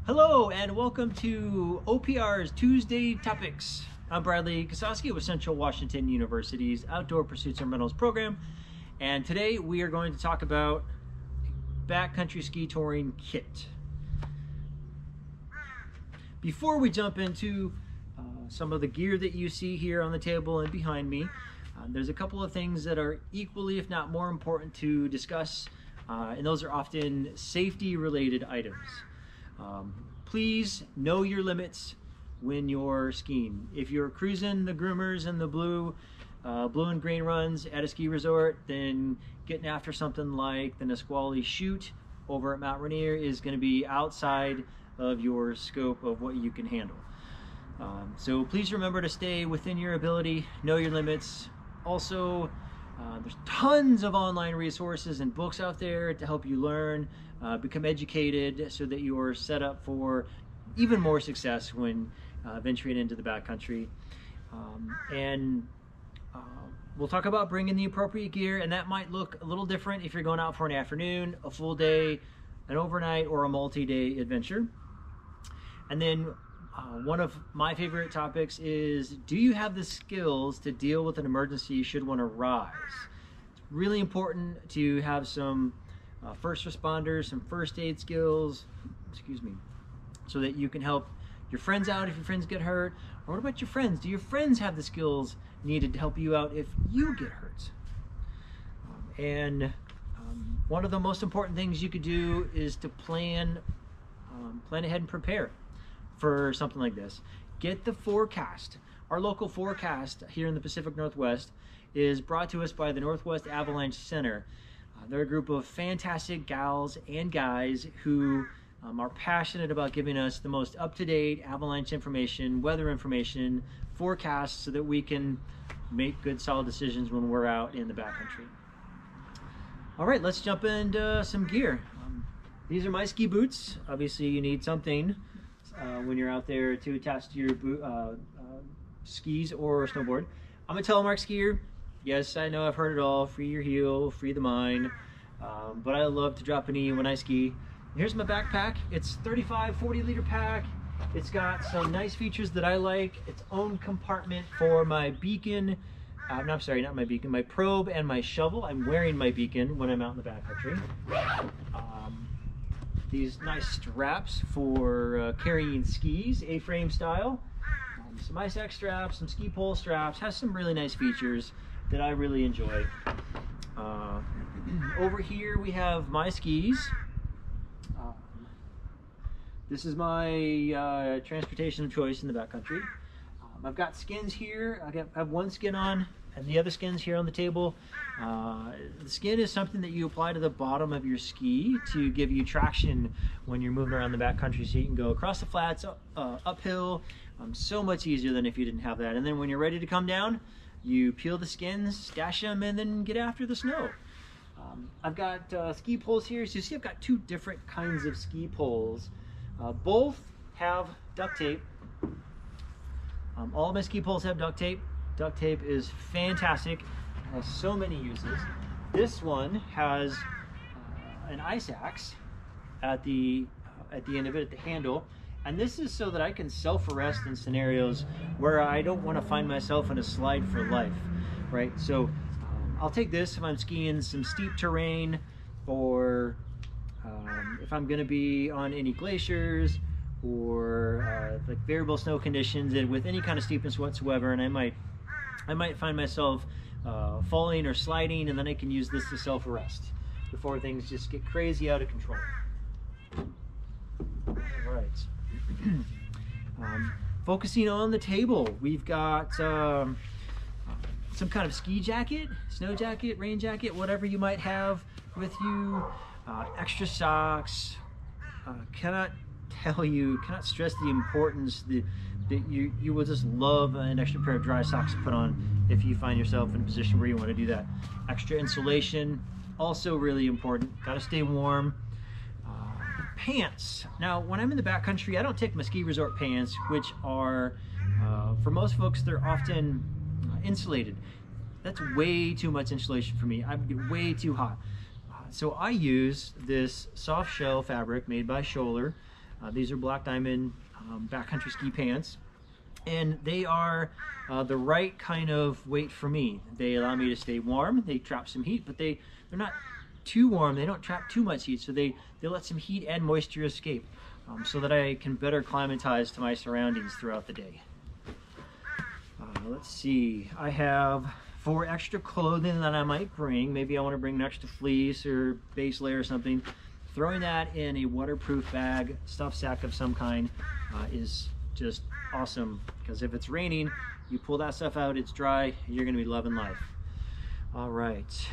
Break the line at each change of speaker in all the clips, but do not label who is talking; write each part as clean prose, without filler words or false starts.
Hello and welcome to OPR's Tuesday Topics. I'm Bradley Kosowski with Central Washington University's Outdoor Pursuits and Rentals program, and today we are going to talk about Backcountry Ski Touring Kit. Before we jump into some of the gear that you see here on the table and behind me, there's a couple of things that are equally, if not more important to discuss, and those are often safety related items. Please know your limits when you're skiing. If you're cruising the groomers and the blue and green runs at a ski resort, then getting after something like the Nisqually Chute over at Mount Rainier is going to be outside of your scope of what you can handle. So please remember to stay within your ability, know your limits. Also, there's tons of online resources and books out there to help you learn, become educated, so that you're set up for even more success when venturing into the backcountry. We'll talk about bringing the appropriate gear, and that might look a little different if you're going out for an afternoon, a full day, an overnight, or a multi-day adventure. And then one of my favorite topics is, do you have the skills to deal with an emergency should one arise? It's really important to have some first responders, some first aid skills, so that you can help your friends out if your friends get hurt. Or what about your friends? Do your friends have the skills needed to help you out if you get hurt? One of the most important things you could do is to plan ahead and prepare for something like this. Get the forecast. Our local forecast here in the Pacific Northwest is brought to us by the Northwest Avalanche Center. They're a group of fantastic gals and guys who are passionate about giving us the most up-to-date avalanche information, weather information, forecasts, so that we can make good, solid decisions when we're out in the backcountry. All right, let's jump into some gear. These are my ski boots. Obviously, you need something when you're out there to attach to your skis or snowboard. I'm a telemark skier. Yes, I know, I've heard it all. Free your heel, free the mind. But I love to drop a knee when I ski. Here's my backpack. It's 35, 40 liter pack. It's got some nice features that I like. Its own compartment for my beacon. No, I'm sorry, not my beacon, my probe and my shovel. I'm wearing my beacon when I'm out in the backcountry. These nice straps for carrying skis, A-frame style. Some ice axe straps, some ski pole straps. Has some really nice features that I really enjoy. Over here we have my skis. This is my transportation of choice in the backcountry. I've got skins here. I have one skin on and the other skin's here on the table. The skin is something that you apply to the bottom of your ski to give you traction when you're moving around the backcountry, so you can go across the flats, uphill, so much easier than if you didn't have that. And then when you're ready to come down, you peel the skins, stash them, and then get after the snow. I've got ski poles here. So you see I've got two different kinds of ski poles. Both have duct tape. All of my ski poles have duct tape. Duct tape is fantastic. It has so many uses. This one has an ice axe at the end of it, at the handle. And this is so that I can self-arrest in scenarios where I don't want to find myself in a slide for life, right? So I'll take this if I'm skiing some steep terrain, or if I'm going to be on any glaciers, or like variable snow conditions, and with any kind of steepness whatsoever, and I might find myself falling or sliding, and then I can use this to self-arrest before things just get crazy out of control. All right. Focusing on the table, we've got some kind of ski jacket, snow jacket, rain jacket, whatever you might have with you, extra socks. Cannot stress the importance that you will just love an extra pair of dry socks to put on if you find yourself in a position where you want to do that. Extra insulation, also really important. Got to stay warm. Pants. Now, when I'm in the backcountry, I don't take my ski resort pants, which are, for most folks, they're often insulated. That's way too much insulation for me. I would get way too hot. So I use this soft shell fabric made by Scholler. These are Black Diamond backcountry ski pants, and they are the right kind of weight for me. They allow me to stay warm. They trap some heat, but they're not too warm. They don't trap too much heat, so they let some heat and moisture escape, so that I can better climatize to my surroundings throughout the day. Let's see, I have 4 extra clothing that I might bring. Maybe I want to bring an extra fleece or base layer or something. Throwing that in a waterproof bag, stuff sack of some kind, is just awesome, because if it's raining, you pull that stuff out, it's dry, you're gonna be loving life. All right,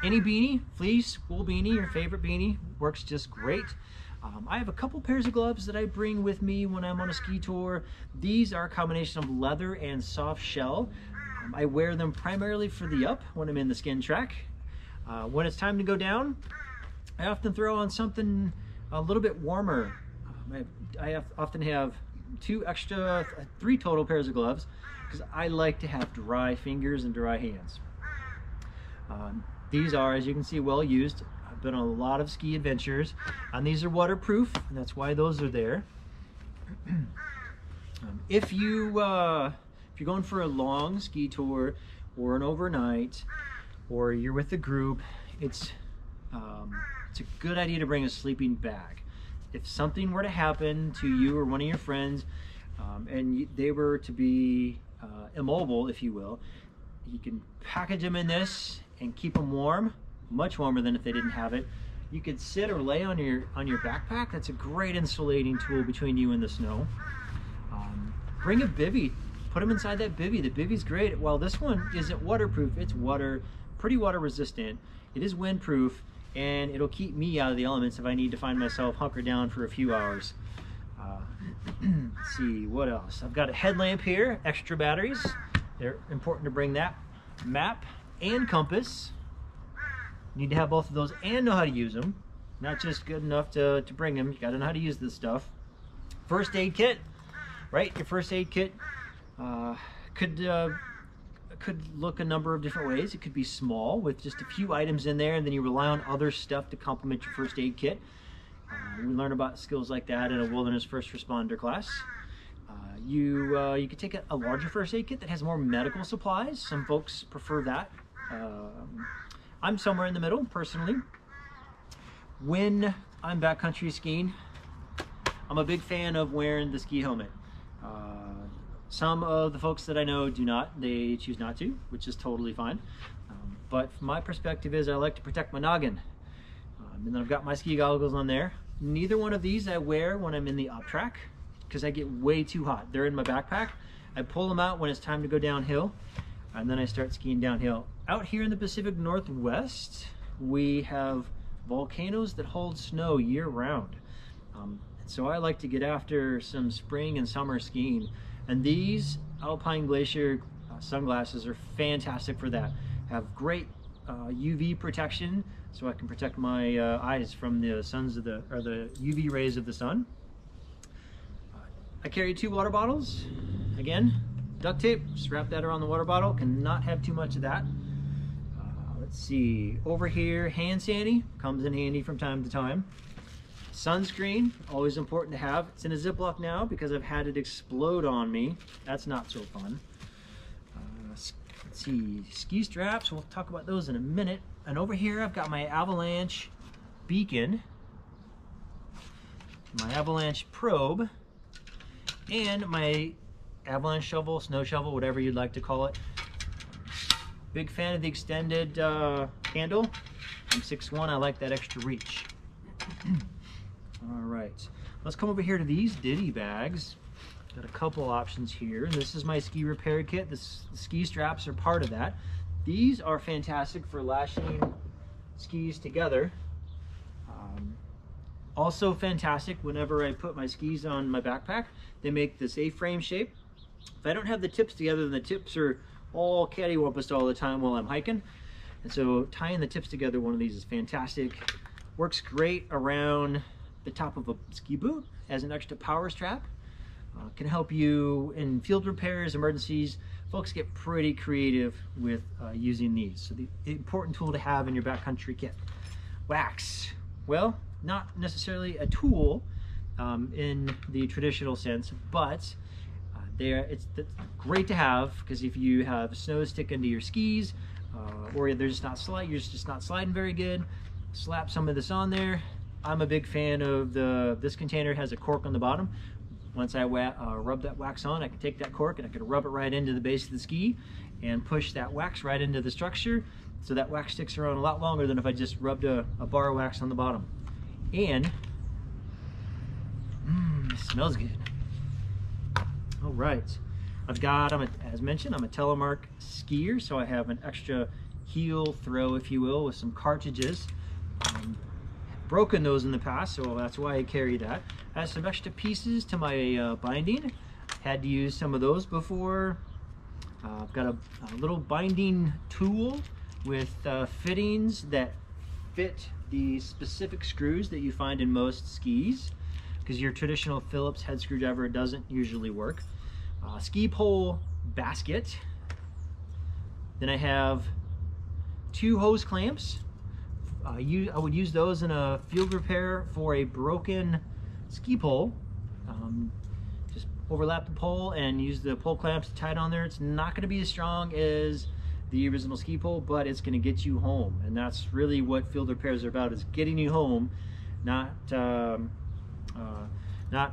any beanie, fleece, wool beanie, your favorite beanie, works just great. I have a couple pairs of gloves that I bring with me when I'm on a ski tour. These are a combination of leather and soft shell. I wear them primarily for the up when I'm in the skin track. When it's time to go down, I often throw on something a little bit warmer. I often have 3 total pairs of gloves, because I like to have dry fingers and dry hands. These are, as you can see, well used. I've been on a lot of ski adventures, and these are waterproof, and that's why those are there. If you're going for a long ski tour or an overnight, or you're with a group, it's a good idea to bring a sleeping bag. If something were to happen to you or one of your friends, and they were to be immobile, if you will, you can package them in this and keep them warm, much warmer than if they didn't have it. You could sit or lay on your backpack. That's a great insulating tool between you and the snow. Bring a bivvy. Put them inside that bivvy. The bivvy's great. While this one isn't waterproof, it's pretty water resistant. It is windproof, and it'll keep me out of the elements if I need to find myself hunkered down for a few hours. Let's see, what else? I've got a headlamp here, extra batteries. They're important to bring that. Map and compass. You need to have both of those and know how to use them. Not just good enough to bring them, you gotta know how to use this stuff. First aid kit, right? Your first aid kit could look a number of different ways. It could be small with just a few items in there, and then you rely on other stuff to complement your first aid kit. We learn about skills like that in a wilderness first responder class. You could take a larger first aid kit that has more medical supplies. Some folks prefer that. I'm somewhere in the middle, personally. When I'm backcountry skiing, I'm a big fan of wearing the ski helmet. Some of the folks that I know do not. They choose not to, which is totally fine. But from my perspective is I like to protect my noggin. And then I've got my ski goggles on there. Neither one of these I wear when I'm in the up track, because I get way too hot. They're in my backpack. I pull them out when it's time to go downhill, and then I start skiing downhill. Out here in the Pacific Northwest, we have volcanoes that hold snow year round. So I like to get after some spring and summer skiing. And these Alpine Glacier sunglasses are fantastic for that. Have great UV protection, so I can protect my eyes from the the UV rays of the sun. I carry 2 water bottles. Again, duct tape, just wrap that around the water bottle. Cannot have too much of that. Let's see, over here, hand sandy comes in handy from time to time. Sunscreen, always important to have. It's in a Ziploc now because I've had it explode on me. That's not so fun. Let's see, ski straps, we'll talk about those in a minute. And over here I've got my avalanche beacon, my avalanche probe, and my avalanche shovel, snow shovel, whatever you'd like to call it. Big fan of the extended handle. I'm 6'1", I like that extra reach. All right, let's come over here to these ditty bags. Got a couple options here. This is my ski repair kit. The ski straps are part of that. These are fantastic for lashing skis together. Also fantastic whenever I put my skis on my backpack. They make this A-frame shape. If I don't have the tips together, then the tips are all cattywampus all the time while I'm hiking. And so tying the tips together, one of these is fantastic. Works great around the top of a ski boot as an extra power strap. Can help you in field repairs, emergencies. Folks get pretty creative with using these. So the important tool to have in your backcountry kit. Wax. Well, not necessarily a tool, in the traditional sense, but it's great to have, because if you have snow stick into your skis, or you're just not sliding very good, slap some of this on there. I'm a big fan of this container has a cork on the bottom. Once I rub that wax on, I can take that cork and I can rub it right into the base of the ski and push that wax right into the structure, so that wax sticks around a lot longer than if I just rubbed a bar of wax on the bottom. And it smells good. All right, as mentioned, I'm a telemark skier, so I have an extra heel throw, if you will, with some cartridges. Broken those in the past, so that's why I carry that. I have some extra pieces to my binding. Had to use some of those before. I've got a little binding tool with fittings that fit the specific screws that you find in most skis, because your traditional Phillips head screwdriver doesn't usually work. Ski pole basket. Then I have 2 hose clamps. I would use those in a field repair for a broken ski pole. Just overlap the pole and use the pole clamps to tie it on there. It's not going to be as strong as the original ski pole, but it's going to get you home, and that's really what field repairs are about, is getting you home, not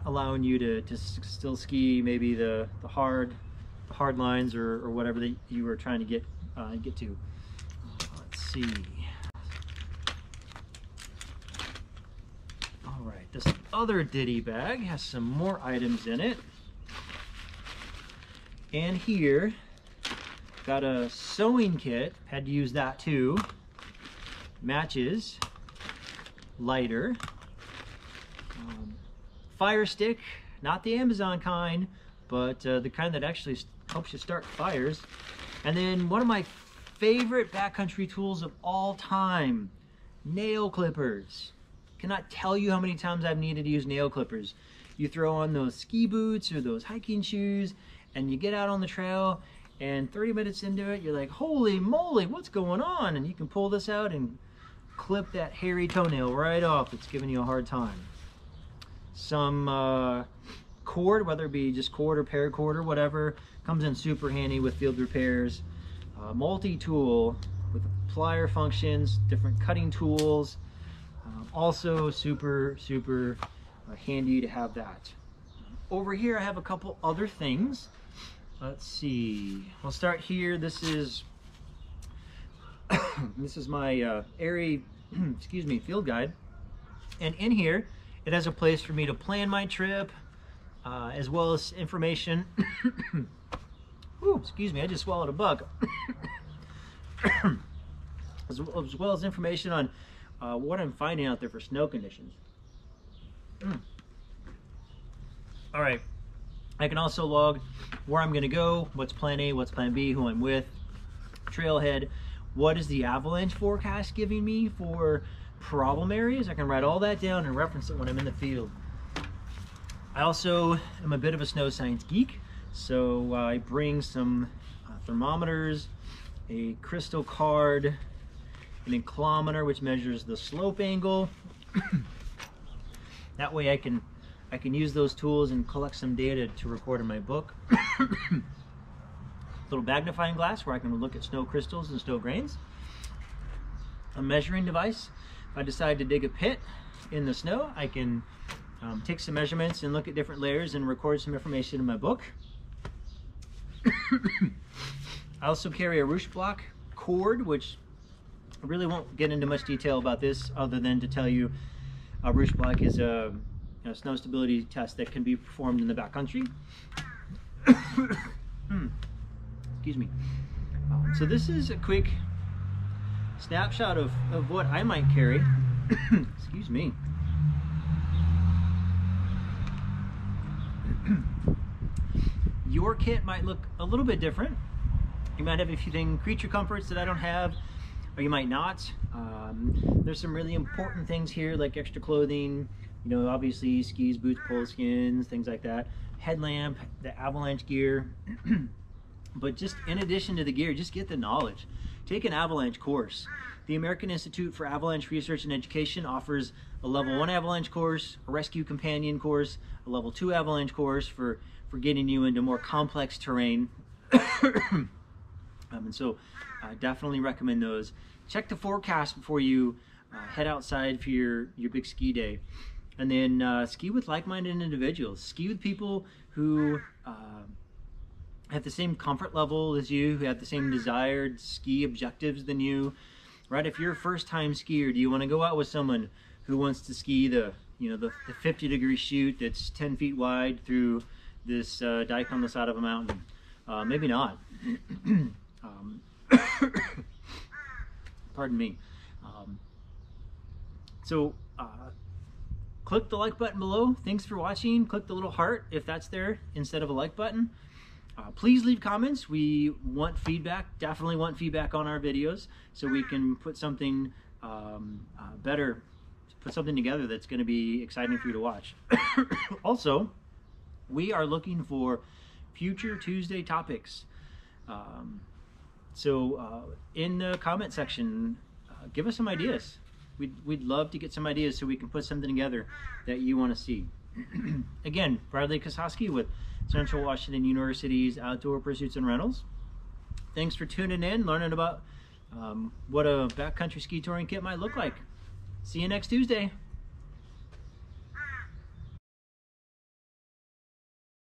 allowing you to still ski maybe the hard lines or whatever that you were trying to get to. Let's see. All right, this other ditty bag has some more items in it, and here got a sewing kit. Had to use that too. Matches, lighter. Fire stick, not the Amazon kind, but the kind that actually helps you start fires. And then one of my favorite backcountry tools of all time, nail clippers. Cannot tell you how many times I've needed to use nail clippers. You throw on those ski boots or those hiking shoes and you get out on the trail, and 30 minutes into it, you're like, holy moly, what's going on? And you can pull this out and clip that hairy toenail right off that's giving you a hard time. Some cord, whether it be just cord or paracord or whatever, comes in super handy with field repairs. Multi-tool with plier functions, different cutting tools. Also super handy to have that. Over here I have a couple other things. Let's see, we'll start here. This is my airy field guide, and in here it has a place for me to plan my trip, as well as information. Ooh, excuse me, I just swallowed a bug. as well as information on what I'm finding out there for snow conditions. All right, I can also log where I'm gonna go, what's plan A, what's plan B, who I'm with, trailhead, what is the avalanche forecast giving me for problem areas. I can write all that down and reference it when I'm in the field. I also am a bit of a snow science geek, so I bring some thermometers, a crystal card, an inclometer which measures the slope angle. That way I can use those tools and collect some data to record in my book. Little magnifying glass where I can look at snow crystals and snow grains. A measuring device. If I decide to dig a pit in the snow, I can take some measurements and look at different layers and record some information in my book. I also carry a roosh block cord, which I really won't get into much detail about this other than to tell you a roosh block is a snow stability test that can be performed in the backcountry. Excuse me. So this is a quick snapshot of what I might carry. Excuse me. Your kit might look a little bit different. You might have a few creature comforts that I don't have, or you might not. There's some really important things here, like extra clothing, you know, obviously skis, boots, pole skins, things like that. Headlamp, the avalanche gear. But just in addition to the gear, just get the knowledge. take an avalanche course. The American Institute for Avalanche Research and Education offers a level 1 avalanche course, a rescue companion course, a level 2 avalanche course for getting you into more complex terrain. And so I definitely recommend those. Check the forecast before you head outside for your big ski day. And then ski with like-minded individuals. Ski with people who have the same comfort level as you, who have the same desired ski objectives than you. Right? If you're a first-time skier, do you want to go out with someone who wants to ski the 50-degree chute that's 10 feet wide through this dike on the side of a mountain? Maybe not. Pardon me. Click the like button below. Thanks for watching. Click the little heart if that's there instead of a like button. Please leave comments. We want feedback, definitely want feedback on our videos so we can put something put something together that's going to be exciting for you to watch. Also, we are looking for future Tuesday topics. In the comment section, give us some ideas. We'd love to get some ideas so we can put something together that you want to see. Again, Bradley Kosowski with Central Washington University's Outdoor Pursuits and Rentals. Thanks for tuning in, learning about what a backcountry ski touring kit might look like. See you next Tuesday.